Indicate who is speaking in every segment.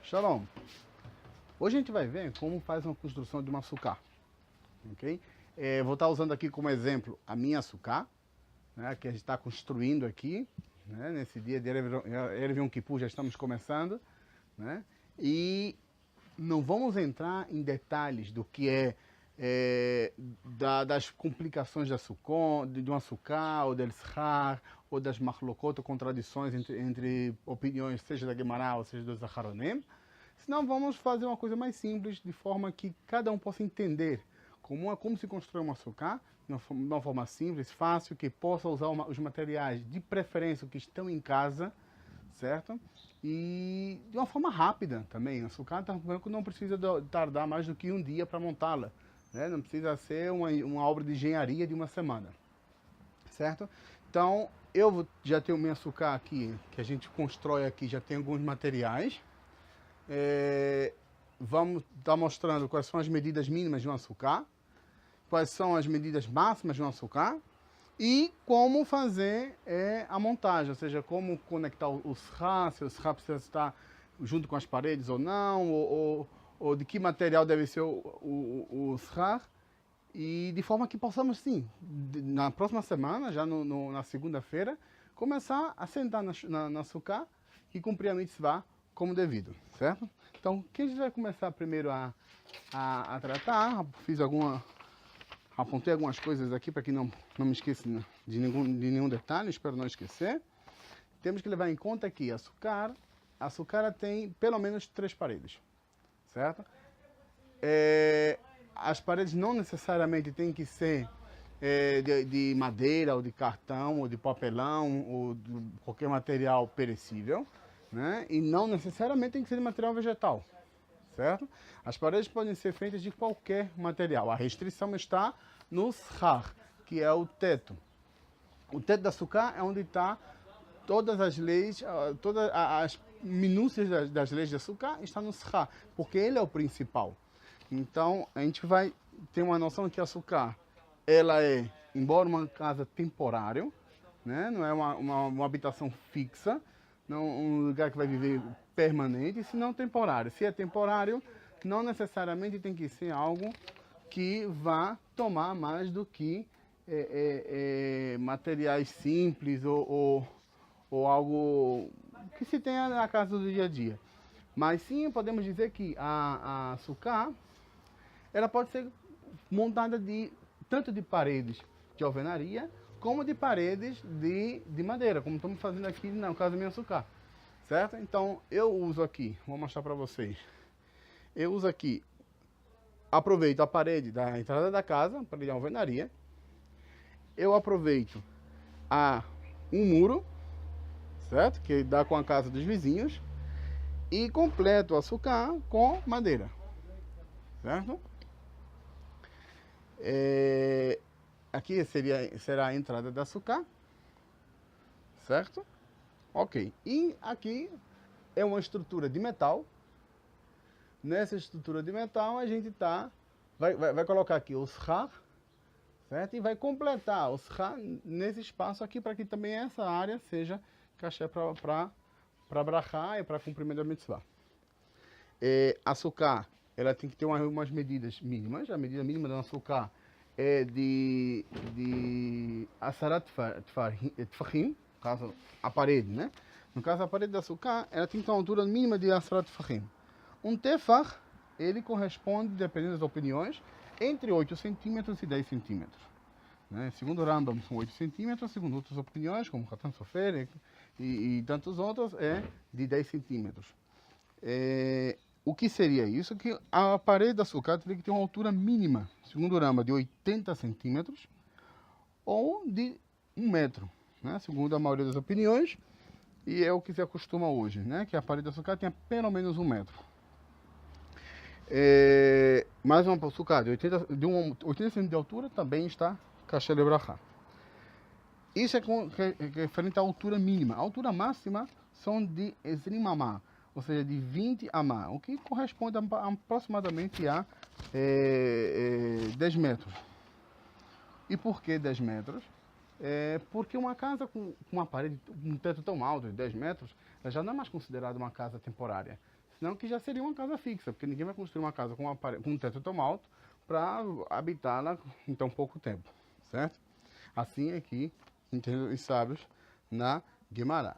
Speaker 1: Shalom. Hoje a gente vai ver como faz uma construção de uma sucá. Ok? Vou estar usando aqui como exemplo a minha sucá, né, que a gente está construindo aqui, né, nesse dia de Erev Yom Kippur, já estamos começando, né, e não vamos entrar em detalhes do que das complicações da sucá, de uma sucá, ou del shar, ou das machlokot, ou contradições entre opiniões, seja da Gemara ou seja dos Acharonim. Senão vamos fazer uma coisa mais simples, de forma que cada um possa entender como se constrói uma sucá, de uma forma simples, fácil, que possa usar os materiais de preferência que estão em casa, certo? E de uma forma rápida também. A sucá não precisa tardar mais do que um dia para montá-la, né? Não precisa ser uma obra de engenharia de uma semana, certo? Então, eu já tenho minha sucá aqui, que a gente constrói aqui, já tem alguns materiais. Vamos estar mostrando quais são as medidas mínimas de uma sucá, quais são as medidas máximas de uma sucá e como fazer a montagem, ou seja, como conectar os shar, se o shar precisa estar junto com as paredes ou não, ou de que material deve ser o shar, e de forma que possamos, sim, na próxima semana, já na segunda-feira, começar a sentar na sucá e cumprir a mitzvah como devido, certo? Então, o que a gente vai começar primeiro a tratar? Apontei algumas coisas aqui para que não me esqueça de nenhum detalhe, espero não esquecer. Temos que levar em conta que a sucá tem pelo menos 3 paredes, certo? As paredes não necessariamente têm que ser de madeira, ou de cartão, ou de papelão, ou de qualquer material perecível, né? E não necessariamente tem que ser de material vegetal, certo? As paredes podem ser feitas de qualquer material. A restrição está no shar, que é o teto. O teto da sucá é onde está todas as leis, todas as minúcias das leis da sucá está no shar, porque ele é o principal. Então, a gente vai ter uma noção que a sucá, ela embora uma casa temporária, né? Não é uma habitação fixa, não um lugar que vai viver permanente, senão temporário. Se é temporário, não necessariamente tem que ser algo que vá tomar mais do que materiais simples ou algo que se tenha na casa do dia a dia. Mas sim, podemos dizer que a sucá, ela pode ser montada tanto de paredes de alvenaria, como de paredes de madeira, como estamos fazendo aqui no caso da minha sucá, certo? Então, eu uso aqui, vou mostrar para vocês. Eu uso aqui, aproveito a parede da entrada da casa, parede de alvenaria. Eu aproveito um muro, certo? Que dá com a casa dos vizinhos. E completo a sucá com madeira, certo? Aqui será a entrada da sucá, certo? Ok. E aqui é uma estrutura de metal. Nessa estrutura de metal a gente vai colocar aqui os shar, certo? E vai completar os shar nesse espaço aqui para que também essa área seja caché para brachá e para cumprimento da mitzvah. A sucá, ela tem que ter umas medidas mínimas. A medida mínima da sucá é de asarat tfachim, no caso a parede, né? No caso a parede da sucá, ela tem que ter uma altura mínima de asarat tfachim. Um tefach, ele corresponde, dependendo das opiniões, entre 8 centímetros e 10 centímetros. Né? Segundo o Rambam, são 8 centímetros, segundo outras opiniões, como Khatan Sofer e tantos outros, é de 10 centímetros. O que seria isso? Que a parede da sucá teria que ter uma altura mínima, segundo o Rambam, de 80 centímetros ou de 1 metro, né? Segundo a maioria das opiniões, e é o que se acostuma hoje, né? Que a parede da sucá tenha pelo menos 1 metro. Mais uma sucá de 80 centímetros de altura também está caché de brachá. Isso é referente à altura mínima. A altura máxima são de 20 amá, ou seja, de 20 amá, o que corresponde aproximadamente a 10 metros. E por que 10 metros? Porque uma casa com uma parede, um teto tão alto de 10 metros, ela já não é mais considerada uma casa temporária, Senão que já seria uma casa fixa, porque ninguém vai construir uma casa com um teto tão alto para habitá-la em tão pouco tempo, certo? Assim é que entendem os sábios na Guimará.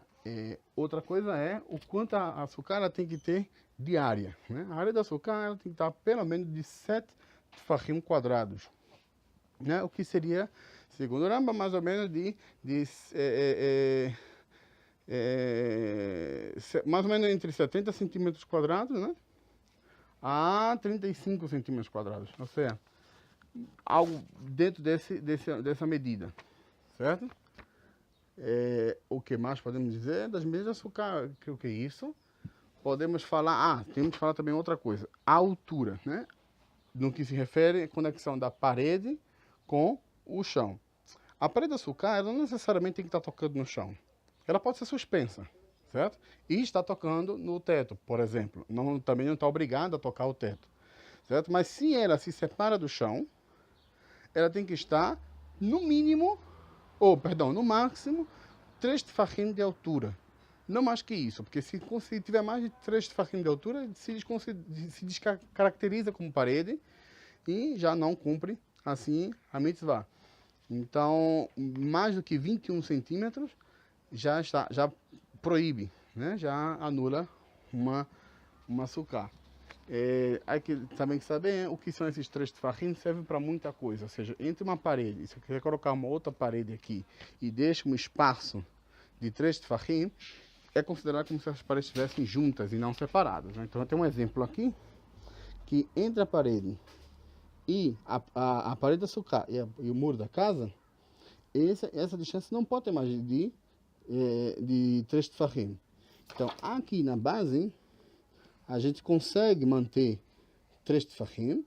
Speaker 1: Outra coisa é o quanto a açúcar ela tem que ter de área, né? A área da açúcar ela tem que estar pelo menos de 7 tefachim quadrados, né? O que seria, segundo o Rambam, mais ou menos mais ou menos entre 70 centímetros quadrados, né? A 35 centímetros quadrados, ou seja, algo dentro dessa medida, certo? O que mais podemos dizer das medidas de açúcar? O que é isso? Podemos falar, temos que falar também outra coisa, a altura, né? No que se refere à conexão da parede com o chão. A parede de açúcar, ela não necessariamente tem que estar tocando no chão. Ela pode ser suspensa, certo? E está tocando no teto, por exemplo. Também não está obrigada a tocar o teto, certo? Mas se ela se separa do chão, ela tem que estar no mínimo, no máximo, 3 tefachim de altura. Não mais que isso, porque se tiver mais de 3 tefachim de altura, se descaracteriza como parede e já não cumpre, assim, a mitzvah. Então, mais do que 21 centímetros já proíbe, né? Já anula uma açúcar. Aí que também saber o que são esses 3 tefachim, serve para muita coisa. Ou seja, entre uma parede, se eu quiser colocar uma outra parede aqui e deixa um espaço de 3 tefachim, é considerado como se as paredes estivessem juntas e não separadas, né? Então, eu tenho um exemplo aqui, que entre a parede e a parede de açúcar e o muro da casa, essa distância não pode ter mais de 3 tefachim. Então, aqui na base, a gente consegue manter 3 tefachim.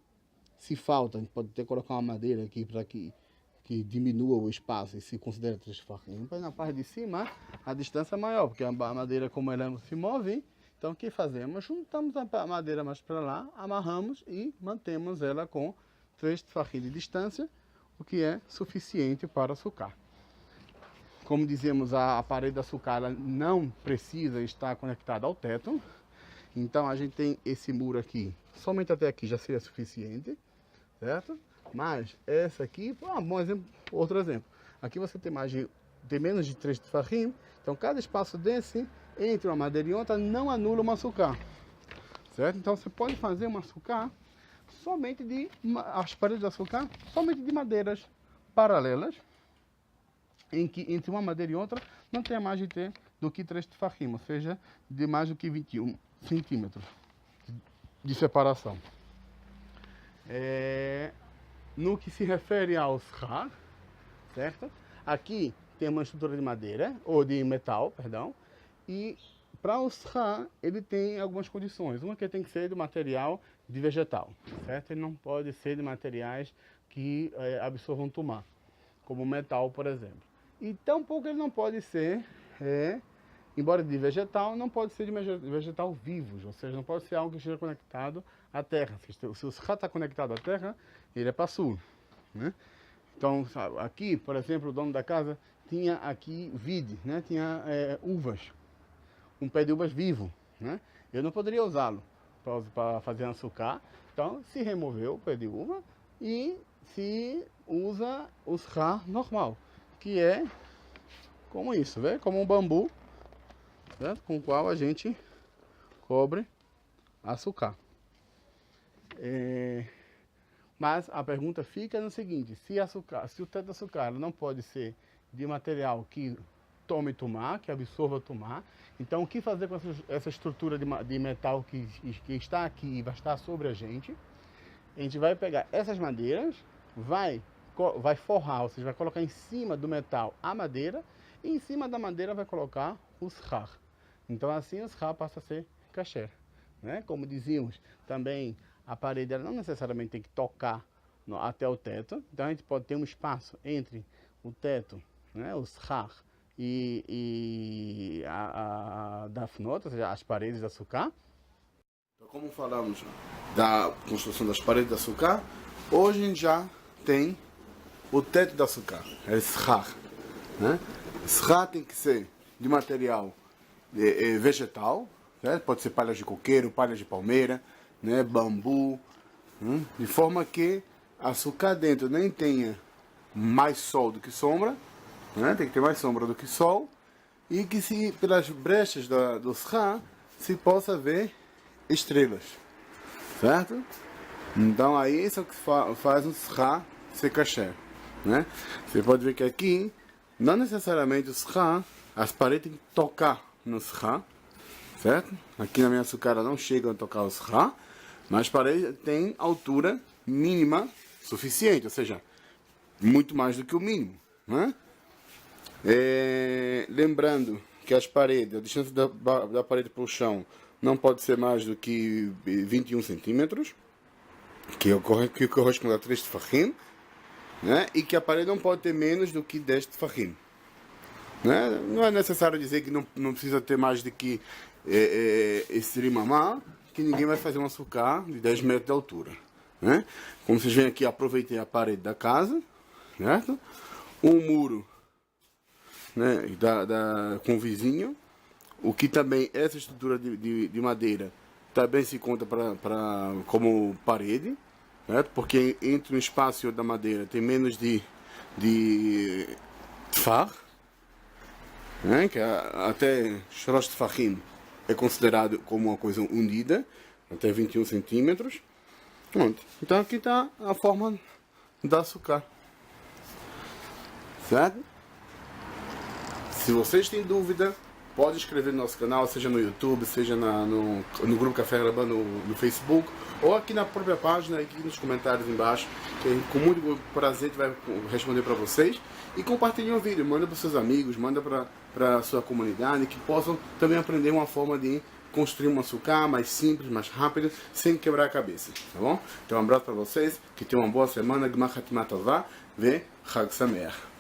Speaker 1: Se falta, a gente pode até colocar uma madeira aqui para que diminua o espaço e se considera 3 tefachim. Mas na parte de cima, a distância é maior, porque a madeira, como ela se move, então o que fazemos? Juntamos a madeira mais para lá, amarramos e mantemos ela com 3 tefachim de distância, o que é suficiente para açúcar. Como dizemos, a parede da açúcar não precisa estar conectada ao teto. Então a gente tem esse muro aqui, somente até aqui já seria suficiente, certo? Mas essa aqui, bom exemplo, outro exemplo. Aqui você tem menos de 3 tefachim, então cada espaço desse, entre uma madeira e outra, não anula uma açúcar, certo? Então você pode fazer uma açúcar somente as paredes de açúcar, somente de madeiras paralelas, em que entre uma madeira e outra não tem mais do que 3 tefachim, ou seja, de mais do que 21 centímetros de separação. No que se refere ao shar, certo? Aqui tem uma estrutura de madeira, ou de metal, perdão, e para o shar ele tem algumas condições. Uma que tem que ser de material de vegetal, certo? Ele não pode ser de materiais que absorvam tumá, como metal, por exemplo. E tampouco ele não pode ser, embora de vegetal, não pode ser de vegetal vivos, ou seja, não pode ser algo que esteja conectado à terra. Se o shar está conectado à terra, ele é pasul, né? Então, aqui, por exemplo, o dono da casa tinha aqui vide, né? Tinha uvas, um pé de uvas vivo, né? Eu não poderia usá-lo para fazer açúcar, então se removeu o pé de uva e se usa o shar normal, que é como isso, vê? Como um bambu, certo? Com o qual a gente cobre açúcar. Mas a pergunta fica no seguinte: se o teto de açúcar não pode ser de material que tome tumá, que absorva tumá, então o que fazer com essa estrutura de metal que está aqui e vai estar sobre a gente? A gente vai pegar essas madeiras, vai forrar, ou seja, vai colocar em cima do metal a madeira, e em cima da madeira vai colocar o shar. Então assim o shar passa a ser kasher, né? Como dizíamos, também a parede ela não necessariamente tem que tocar até o teto, então a gente pode ter um espaço entre o teto, né, o shar, e a dafnot, ou seja, as paredes de açúcar. Então, como falamos da construção das paredes de açúcar, hoje a gente já tem o teto de açúcar, é shar, né? Shar tem que ser de material vegetal, certo? Pode ser palhas de coqueiro, palhas de palmeira, né? Bambu, de forma que a sucá dentro nem tenha mais sol do que sombra, né? Tem que ter mais sombra do que sol, e que se pelas brechas do sucá se possa ver estrelas, certo? Então aí isso é o que faz um sucá ser kasher, né? Você pode ver que aqui não necessariamente o sucá, as paredes têm que tocar no sucá, certo? Aqui na minha sucara não chegam a tocar o sucá, mas as paredes têm altura mínima suficiente, ou seja, muito mais do que o mínimo, né? Lembrando que as paredes, a distância da parede para o chão não pode ser mais do que 21 centímetros, que corresponde a 3 tefachim, né? E que a parede não pode ter menos do que 10 tefachim. Né? Não é necessário dizer que não precisa ter mais do que esse rimamá, que ninguém vai fazer um açúcar de 10 metros de altura. Né? Como vocês veem aqui, aproveitei a parede da casa, certo? Um muro, né, com o vizinho, o que também, essa estrutura de madeira também se conta como parede, certo? Porque entre um espaço e outro da madeira tem menos de tfar, né? Que até shorosh tfachim é considerado como uma coisa unida, até 21 centímetros. Pronto. Então aqui está a forma da açúcar, certo? Se vocês têm dúvida, pode escrever no nosso canal, seja no YouTube, seja no grupo Café Rabá no Facebook, ou aqui na própria página, aqui nos comentários embaixo, que com muito prazer a gente vai responder para vocês. E compartilhe o vídeo, manda para seus amigos, manda para a sua comunidade, que possam também aprender uma forma de construir um açúcar mais simples, mais rápido, sem quebrar a cabeça, tá bom? Então um abraço para vocês, que tenham uma boa semana, Gmar Hatimat Tová, ve Chag Sameach.